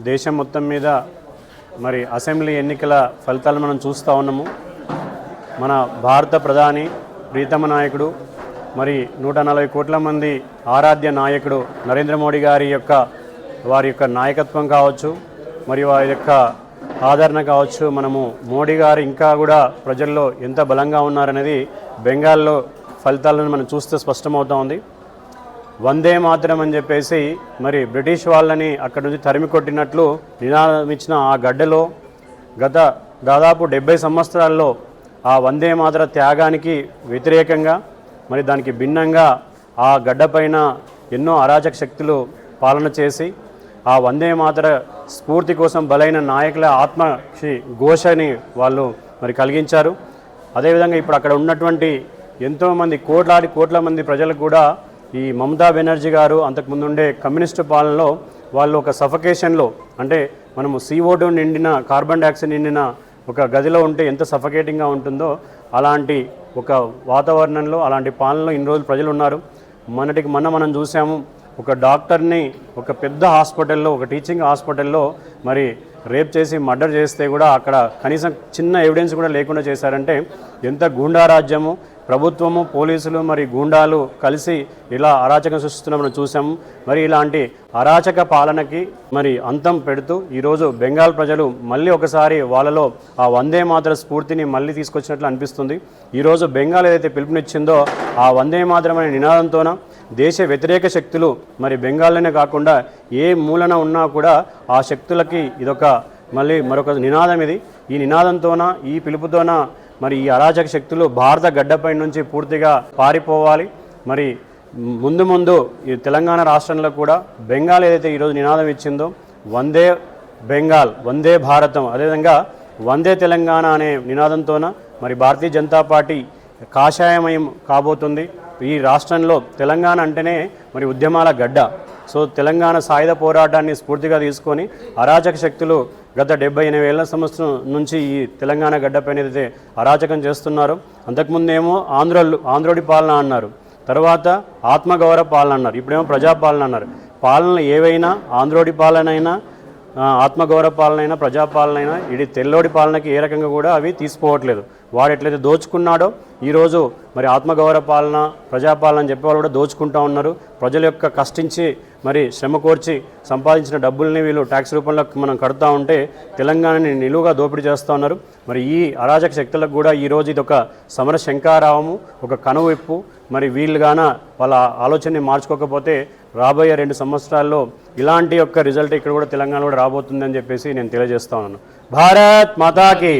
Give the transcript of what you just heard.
దేశం మొత్తం మీద మరి అసెంబ్లీ ఎన్నికల ఫలితాలు మనం చూస్తూ ఉన్నాము. మన భారత ప్రధాని ప్రీతమ నాయకుడు మరి 140 కోట్ల మంది ఆరాధ్య నాయకుడు నరేంద్ర మోడీ గారి వారి యొక్క నాయకత్వం కావచ్చు, మరి వారి యొక్క ఆదరణ కావచ్చు, మనము మోడీ గారు ఇంకా కూడా ప్రజల్లో ఎంత బలంగా ఉన్నారనేది బెంగాల్లో ఫలితాలను మనం చూస్తే స్పష్టమవుతూ ఉంది. వందే మాతరం అని చెప్పేసి మరి బ్రిటిష్ వాళ్ళని అక్కడి నుంచి తరిమి కొట్టినట్లు నినాదం ఇచ్చిన ఆ గడ్డలో గత దాదాపు 70 సంవత్సరాల్లో ఆ వందే మాతర త్యాగానికి వ్యతిరేకంగా మరి దానికి భిన్నంగా ఆ గడ్డపైన ఎన్నో అరాచక శక్తులు పాలన చేసి ఆ వందే మాతర స్ఫూర్తి కోసం బలైన నాయకుల ఆత్మకి ఘోషని వాళ్ళు మరి కలిగించారు. అదేవిధంగా ఇప్పుడు అక్కడ ఉన్నటువంటి ఎంతోమంది కోట్ల మంది ప్రజలకు కూడా ఈ మమతా బెనర్జీ గారు అంతకుముందుండే కమ్యూనిస్టు పాలనలో వాళ్ళు ఒక సఫకేషన్లో, అంటే మనము CO2 నిండిన కార్బన్ డైఆక్సైడ్ నిండిన ఒక గదిలో ఉంటే ఎంత సఫకేటింగ్గా ఉంటుందో అలాంటి ఒక వాతావరణంలో అలాంటి పాలనలో ఇన్ని రోజులు ప్రజలు ఉన్నారు. మనం చూసాము, ఒక డాక్టర్ని ఒక పెద్ద హాస్పిటల్లో, ఒక టీచింగ్ హాస్పిటల్లో మరి రేప్ చేసి మర్డర్ చేస్తే కూడా అక్కడ కనీసం చిన్న ఎవిడెన్స్ కూడా లేకుండా చేశారంటే ఎంత గూండారాజ్యము, ప్రభుత్వము, పోలీసులు మరి గూండాలు కలిసి ఇలా అరాచకం సృష్టిస్తున్నా మనం చూసాము. మరి ఇలాంటి అరాచక పాలనకి మరి అంతం పెడుతూ ఈరోజు బెంగాల్ ప్రజలు మళ్ళీ ఒకసారి వాళ్ళలో ఆ వందే మాతర స్ఫూర్తిని మళ్ళీ తీసుకొచ్చినట్లు అనిపిస్తుంది. ఈరోజు బెంగాల్ ఏదైతే పిలుపునిచ్చిందో ఆ వందే మాతరం అనే నినాదంతోన దేశ వ్యతిరేక శక్తులు మరి బెంగాల్లోనే కాకుండా ఏ మూలన ఉన్నా కూడా ఆ శక్తులకి ఇదొక మరొక నినాదం. ఈ నినాదంతోన, ఈ పిలుపుతోన మరి ఈ అరాచక శక్తులు భారత గడ్డపై నుంచి పూర్తిగా పారిపోవాలి. మరి ముందు ఈ తెలంగాణ రాష్ట్రంలో కూడా బెంగాల్ ఏదైతే ఈరోజు నినాదం ఇచ్చిందో వందే బెంగాల్, వందే భారతం, అదేవిధంగా వందే తెలంగాణ అనే నినాదంతోన మరి భారతీయ జనతా పార్టీ కాషాయమయం కాబోతుంది. ఈ రాష్ట్రంలో తెలంగాణ అంటేనే మరి ఉద్యమాల గడ్డ. సో తెలంగాణ సాయుధ పోరాటాన్ని స్ఫూర్తిగా తీసుకొని అరాచక శక్తులు గత 70-80 ఏళ్ల సంవత్సరం నుంచి ఈ తెలంగాణ గడ్డపైన ఏదైతే అరాచకం చేస్తున్నారో, అంతకుముందేమో ఆంధ్రోడి పాలన అన్నారు, తర్వాత ఆత్మగౌరవ పాలన అన్నారు, ఇప్పుడేమో ప్రజాపాలన అన్నారు. పాలనలు ఏవైనా ఆంధ్రోడి పాలన అయినా, ఆత్మగౌరవ పాలన అయినా, ప్రజాపాలన అయినా ఇది తెల్లోడి పాలనకి ఏ రకంగా కూడా అవి తీసుకోవట్లేదు. వాడు ఎట్లయితే దోచుకున్నాడో ఈరోజు మరి ఆత్మగౌరవ పాలన, ప్రజాపాలన అని చెప్పేవాళ్ళు కూడా దోచుకుంటూ ఉన్నారు. ప్రజల యొక్క కష్టించి మరి శ్రమ కోర్చి సంపాదించిన డబ్బుల్ని వీళ్ళు ట్యాక్స్ రూపంలో మనం కడుతూ ఉంటే తెలంగాణని నిలువుగా దోపిడీ చేస్తూ ఉన్నారు. మరి ఈ అరాచక శక్తులకు కూడా ఈరోజు ఇది ఒక సమర శంఖారావము, ఒక కనువిప్పు. మరి వీళ్ళుగాన వాళ్ళ ఆలోచనని మార్చుకోకపోతే రాబోయే 2 సంవత్సరాల్లో ఇలాంటి యొక్క రిజల్ట్ ఇక్కడ కూడా తెలంగాణ కూడా రాబోతుందని చెప్పేసి నేను తెలియజేస్తా ఉన్నాను. భారత్ మాతాకి.